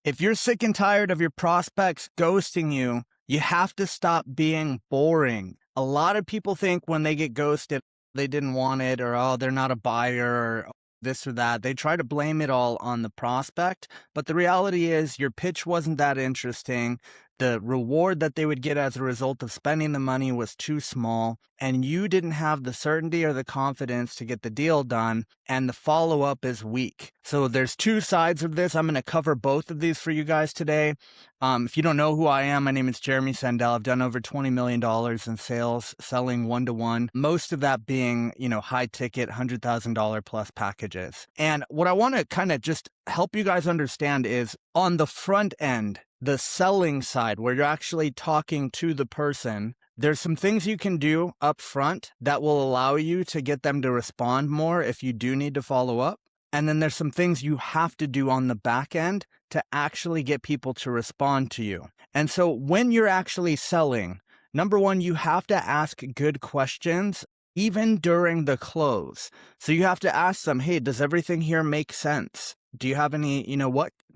If you're sick and tired of your prospects ghosting you, you have to stop being boring. A lot of people think when they get ghosted, they didn't want it, or, oh, they're not a buyer, or this or that. They try to blame it all on the prospect. But the reality is your pitch wasn't that interesting. The reward that they would get as a result of spending the money was too small, and you didn't have the certainty or the confidence to get the deal done, and the follow-up is weak. So there's two sides of this. I'm going to cover both of these for you guys today. If you don't know who I am, my name is Jeremy Sandell. I've done over $20 million in sales, selling one-to-one, most of that being, high ticket, $100,000 plus packages. And what I want to kind of just help you guys understand is on the front end, the selling side, where you're actually talking to the person, there's some things you can do up front that will allow you to get them to respond more if you do need to follow up. And then there's some things you have to do on the back end to actually get people to respond to you. And so when you're actually selling, number one, you have to ask good questions even during the close. So you have to ask them, hey, does everything here make sense? Do you have any,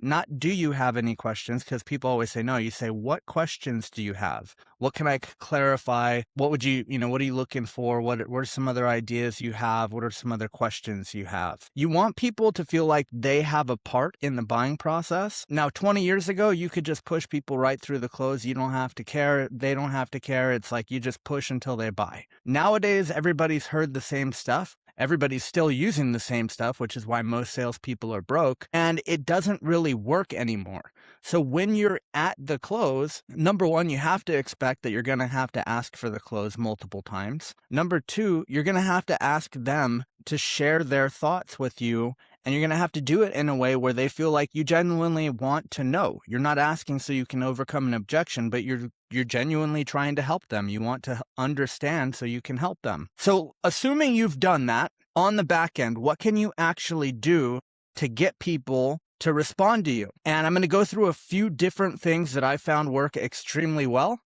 not do you have any questions? Because people always say no. You say, what questions do you have? What can I clarify? What would you, what are you looking for? What are some other ideas you have? What are some other questions you have? You want people to feel like they have a part in the buying process. Now, 20 years ago, you could just push people right through the close. You don't have to care. They don't have to care. It's like you just push until they buy. Nowadays, everybody's heard the same stuff. Everybody's still using the same stuff, which is why most salespeople are broke, and it doesn't really work anymore. So when you're at the close, number one, you have to expect that you're going to have to ask for the close multiple times. Number two, you're going to have to ask them to share their thoughts with you, and you're going to have to do it in a way where they feel like you genuinely want to know. You're not asking so you can overcome an objection, but you're genuinely trying to help them. You want to understand so you can help them. So assuming you've done that on the back end, what can you actually do to get people to respond to you? And I'm going to go through a few different things that I found work extremely well.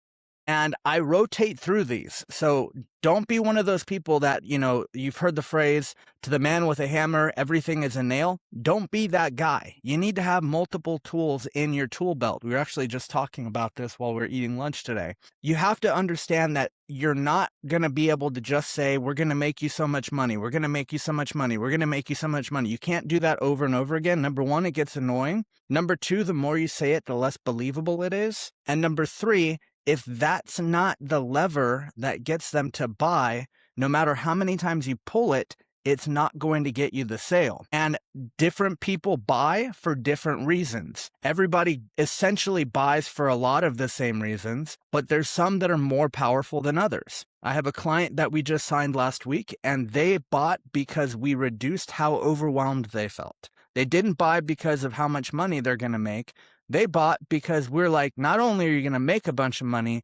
And I rotate through these. So don't be one of those people that, you've heard the phrase, to the man with a hammer, everything is a nail. Don't be that guy. You need to have multiple tools in your tool belt. We were actually just talking about this while we were eating lunch today. You have to understand that you're not going to be able to just say, we're going to make you so much money. We're going to make you so much money. We're going to make you so much money. You can't do that over and over again. Number one, it gets annoying. Number two, the more you say it, the less believable it is. And number three, if that's not the lever that gets them to buy, no matter how many times you pull it, it's not going to get you the sale. And different people buy for different reasons. Everybody essentially buys for a lot of the same reasons, but there's some that are more powerful than others. I have a client that we just signed last week, and they bought because we reduced how overwhelmed they felt. They didn't buy because of how much money they're going to make. They bought because we're like, not only are you going to make a bunch of money,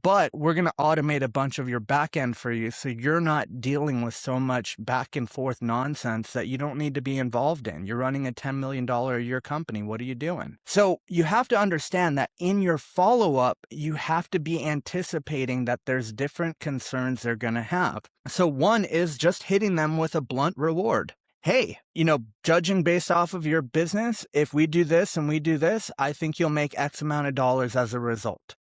but we're going to automate a bunch of your back end for you, so you're not dealing with so much back and forth nonsense that you don't need to be involved in. You're running a $10 million a year company. What are you doing? So you have to understand that in your follow-up, you have to be anticipating that there's different concerns they're going to have. So one is just hitting them with a blunt reward. Hey, judging based off of your business, if we do this and we do this, I think you'll make X amount of dollars as a result.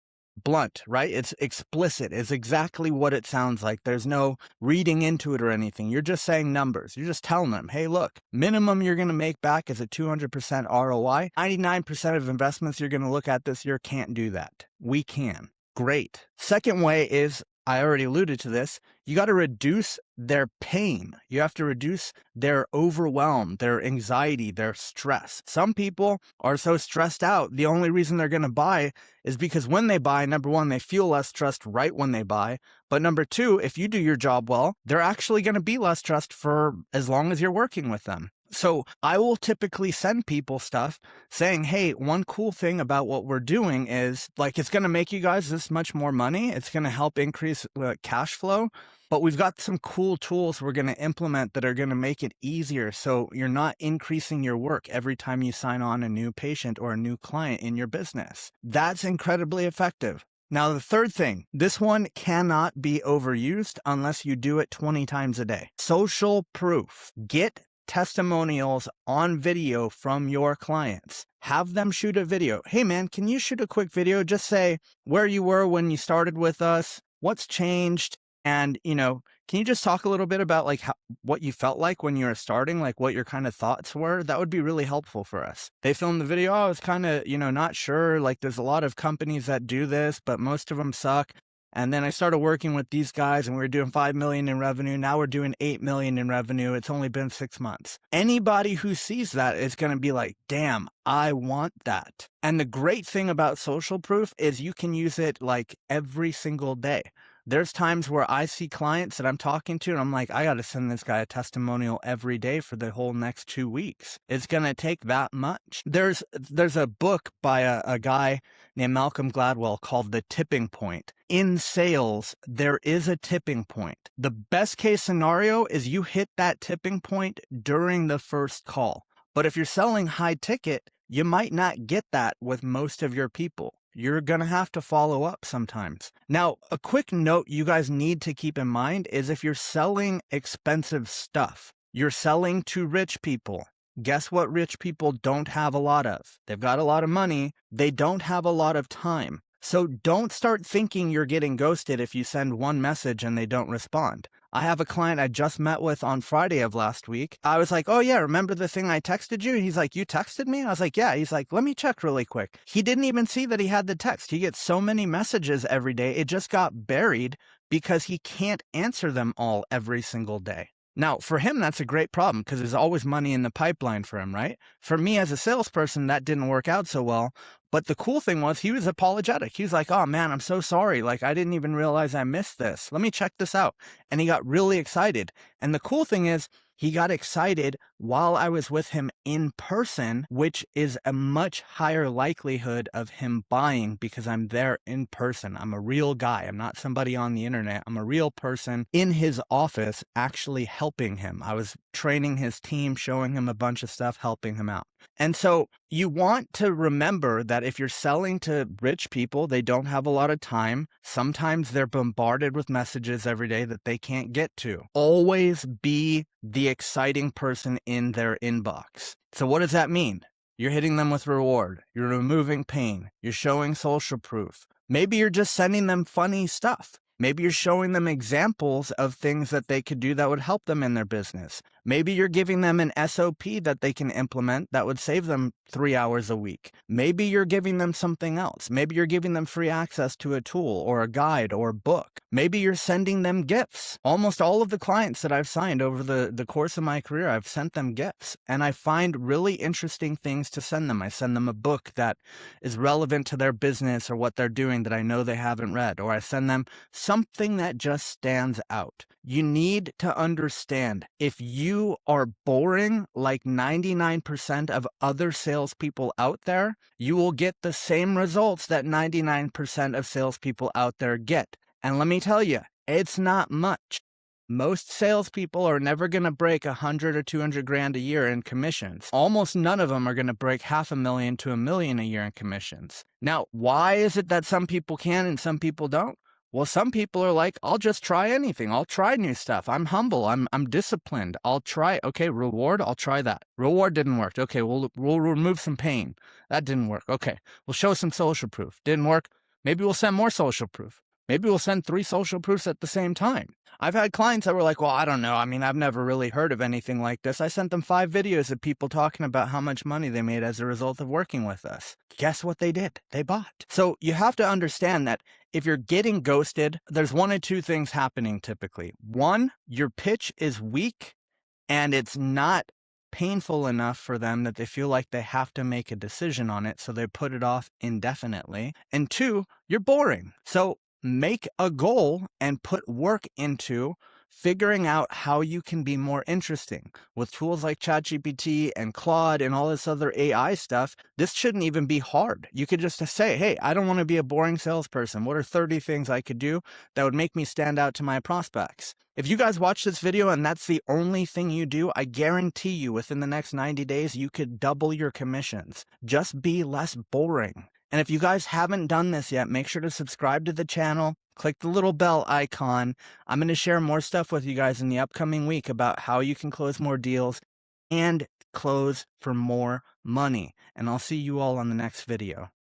Blunt, right? It's explicit. It's exactly what it sounds like. There's no reading into it or anything. You're just saying numbers. You're just telling them, hey, look, minimum you're going to make back is a 200% ROI. 99% of investments you're going to look at this year can't do that. We can. Great. Second way is, I already alluded to this, you got to reduce their pain. You have to reduce their overwhelm, their anxiety, their stress. Some people are so stressed out, the only reason they're going to buy is because when they buy, number one, they feel less stressed right when they buy. But number two, if you do your job well, they're actually going to be less stressed for as long as you're working with them. So I will typically send people stuff saying, hey, one cool thing about what we're doing is it's going to make you guys this much more money. It's going to help increase cash flow. But we've got some cool tools we're going to implement that are going to make it easier. So you're not increasing your work every time you sign on a new patient or a new client in your business. That's incredibly effective. Now, the third thing, this one cannot be overused unless you do it 20 times a day. Social proof. Get testimonials on video from your clients. Have them shoot a video. Hey man, can you shoot a quick video? Just say where you were when you started with us, what's changed, and can you just talk a little bit about like what you felt like when you were starting, like what your kind of thoughts were? That would be really helpful for us. They filmed the video. I was kind of, not sure. Like there's a lot of companies that do this, but most of them suck. And then I started working with these guys and we were doing 5 million in revenue. Now we're doing 8 million in revenue. It's only been 6 months. Anybody who sees that is going to be like, damn, I want that. And the great thing about social proof is you can use it like every single day. There's times where I see clients that I'm talking to and I'm like, I got to send this guy a testimonial every day for the whole next 2 weeks. It's going to take that much. There's a book by a guy named Malcolm Gladwell called The Tipping Point. In sales, there is a tipping point. The best case scenario is you hit that tipping point during the first call. But if you're selling high ticket, you might not get that with most of your people. You're going to have to follow up sometimes. Now, a quick note you guys need to keep in mind is if you're selling expensive stuff, you're selling to rich people. Guess what rich people don't have a lot of? They've got a lot of money. They don't have a lot of time. So don't start thinking you're getting ghosted if you send one message and they don't respond. I have a client I just met with on Friday of last week. I was like, oh yeah, remember the thing I texted you? He's like, you texted me? I was like, yeah. He's like, let me check really quick. He didn't even see that he had the text. He gets so many messages every day. It just got buried because he can't answer them all every single day. Now, for him, that's a great problem because there's always money in the pipeline for him, right? For me as a salesperson, that didn't work out so well. But the cool thing was he was apologetic. He was like, oh man, I'm so sorry. Like, I didn't even realize I missed this. Let me check this out. And he got really excited. And the cool thing is he got excited while I was with him in person, which is a much higher likelihood of him buying because I'm there in person. I'm a real guy. I'm not somebody on the internet. I'm a real person in his office actually helping him. I was training his team, showing him a bunch of stuff, helping him out. And so you want to remember that if you're selling to rich people, they don't have a lot of time. Sometimes they're bombarded with messages every day that they can't get to. Always be the exciting person in their inbox. So what does that mean? You're hitting them with reward. You're removing pain. You're showing social proof. Maybe you're just sending them funny stuff. Maybe you're showing them examples of things that they could do that would help them in their business. Maybe you're giving them an SOP that they can implement that would save them 3 hours a week. Maybe you're giving them something else. Maybe you're giving them free access to a tool or a guide or a book. Maybe you're sending them gifts. Almost all of the clients that I've signed over the course of my career, I've sent them gifts. And I find really interesting things to send them. I send them a book that is relevant to their business or what they're doing that I know they haven't read. Or I send them something that just stands out. You need to understand if you are boring like 99% of other salespeople out there, you will get the same results that 99% of salespeople out there get. And let me tell you, it's not much. Most salespeople are never going to break 100 or 200 grand a year in commissions. Almost none of them are going to break $500,000 to $1 million a year in commissions. Now, why is it that some people can and some people don't? Well, some people are like, I'll just try anything. I'll try new stuff. I'm humble. I'm disciplined. I'll try. Okay, reward. I'll try that. Reward didn't work. Okay, we'll remove some pain. That didn't work. Okay, we'll show some social proof. Didn't work. Maybe we'll send more social proof. Maybe we'll send 3 social proofs at the same time. I've had clients that were like, well, I don't know. I mean, I've never really heard of anything like this. I sent them 5 videos of people talking about how much money they made as a result of working with us. Guess what they did? They bought. So you have to understand that if you're getting ghosted, there's 1 of 2 things happening typically. 1, your pitch is weak and it's not painful enough for them that they feel like they have to make a decision on it, so they put it off indefinitely. And 2, you're boring. So make a goal and put work into figuring out how you can be more interesting. With tools like ChatGPT and Claude and all this other AI stuff, this shouldn't even be hard. You could just say, hey, I don't want to be a boring salesperson. What are 30 things I could do that would make me stand out to my prospects? If you guys watch this video and that's the only thing you do, I guarantee you within the next 90 days, you could double your commissions. Just be less boring. And if you guys haven't done this yet, make sure to subscribe to the channel, click the little bell icon. I'm going to share more stuff with you guys in the upcoming week about how you can close more deals. and close for more money. And I'll see you all on the next video.